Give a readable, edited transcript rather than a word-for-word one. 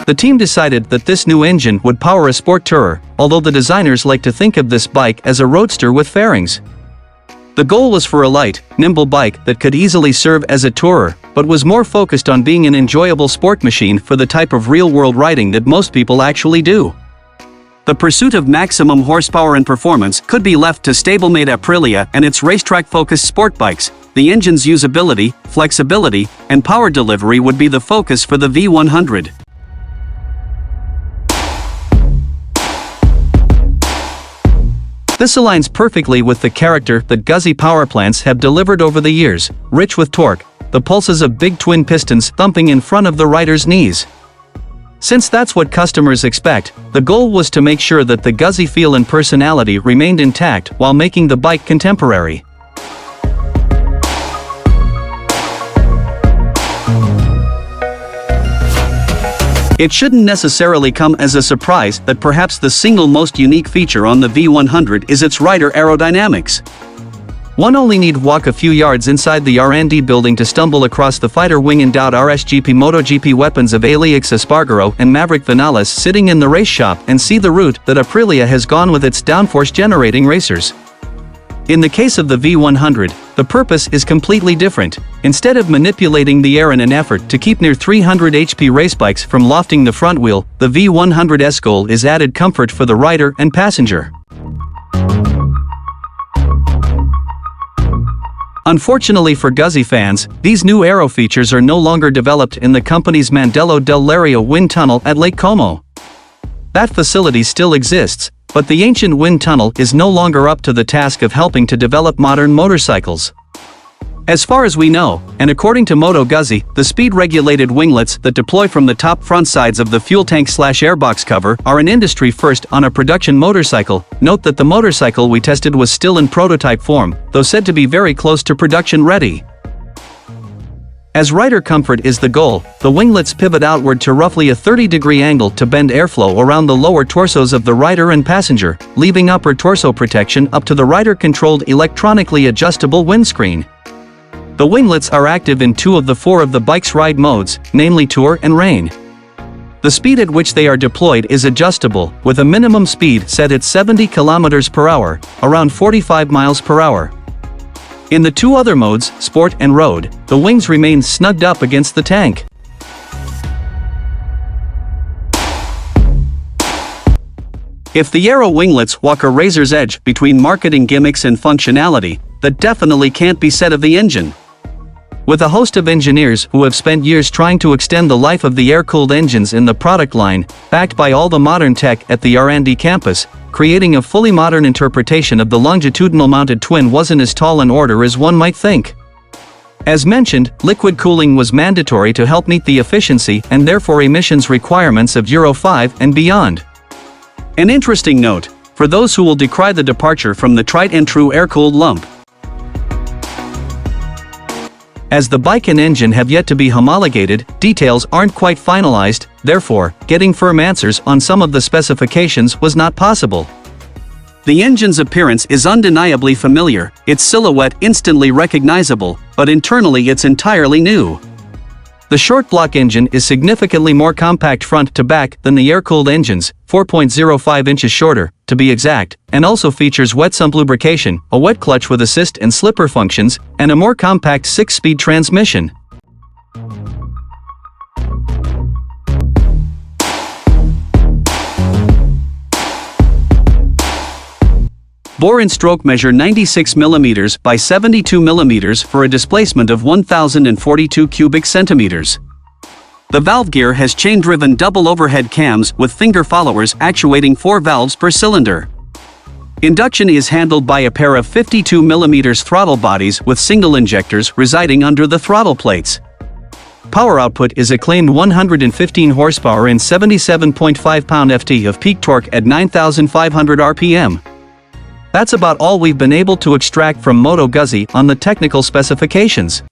The team decided that this new engine would power a sport tourer, although the designers like to think of this bike as a roadster with fairings. The goal was for a light, nimble bike that could easily serve as a tourer, but was more focused on being an enjoyable sport machine for the type of real-world riding that most people actually do. The pursuit of maximum horsepower and performance could be left to stablemate Aprilia and its racetrack-focused sport bikes. The engine's usability, flexibility, and power delivery would be the focus for the V100. This aligns perfectly with the character that Guzzi powerplants have delivered over the years, rich with torque, the pulses of big twin pistons thumping in front of the rider's knees. Since that's what customers expect, the goal was to make sure that the Guzzi feel and personality remained intact while making the bike contemporary. It shouldn't necessarily come as a surprise that perhaps the single most unique feature on the V100 is its rider aerodynamics. One only need walk a few yards inside the R&D building to stumble across the fighter wing-endowed RSGP MotoGP weapons of Alix Espargaro and Maverick Vinales sitting in the race shop and see the route that Aprilia has gone with its downforce-generating racers. In the case of the V100, the purpose is completely different. Instead of manipulating the air in an effort to keep near 300 HP race bikes from lofting the front wheel, the V100's goal is added comfort for the rider and passenger. Unfortunately for Guzzi fans, these new aero features are no longer developed in the company's Mandello del Lario wind tunnel at Lake Como. That facility still exists, but the ancient wind tunnel is no longer up to the task of helping to develop modern motorcycles. As far as we know, and according to Moto Guzzi, the speed-regulated winglets that deploy from the top front sides of the fuel tank/airbox cover are an industry first on a production motorcycle. Note that the motorcycle we tested was still in prototype form, though said to be very close to production ready. As rider comfort is the goal, the winglets pivot outward to roughly a 30-degree angle to bend airflow around the lower torsos of the rider and passenger, leaving upper torso protection up to the rider-controlled electronically adjustable windscreen. The winglets are active in 2 of the 4 of the bike's ride modes, namely Tour and Rain. The speed at which they are deployed is adjustable, with a minimum speed set at 70 km per hour, around 45 miles per hour. In the 2 other modes, Sport and Road, the wings remain snugged up against the tank. If the aero winglets walk a razor's edge between marketing gimmicks and functionality, that definitely can't be said of the engine. With a host of engineers who have spent years trying to extend the life of the air-cooled engines in the product line, backed by all the modern tech at the R&D campus, creating a fully modern interpretation of the longitudinal mounted twin wasn't as tall an order as one might think. As mentioned, liquid cooling was mandatory to help meet the efficiency and therefore emissions requirements of Euro 5 and beyond. An interesting note, for those who will decry the departure from the tried and true air-cooled lump. As the bike and engine have yet to be homologated, details aren't quite finalized, therefore, getting firm answers on some of the specifications was not possible. The engine's appearance is undeniably familiar, its silhouette instantly recognizable, but internally it's entirely new. The short block engine is significantly more compact front to back than the air-cooled engines, 4.05 inches shorter, to be exact, and also features wet sump lubrication, a wet clutch with assist and slipper functions, and a more compact 6-speed transmission. Bore and stroke measure 96 mm by 72 mm for a displacement of 1,042 cubic centimeters. The valve gear has chain-driven double overhead cams with finger followers actuating 4 valves per cylinder. Induction is handled by a pair of 52 mm throttle bodies with single injectors residing under the throttle plates. Power output is a claimed 115 horsepower and 77.5 pound-ft of peak torque at 9,500 RPM. That's about all we've been able to extract from Moto Guzzi on the technical specifications.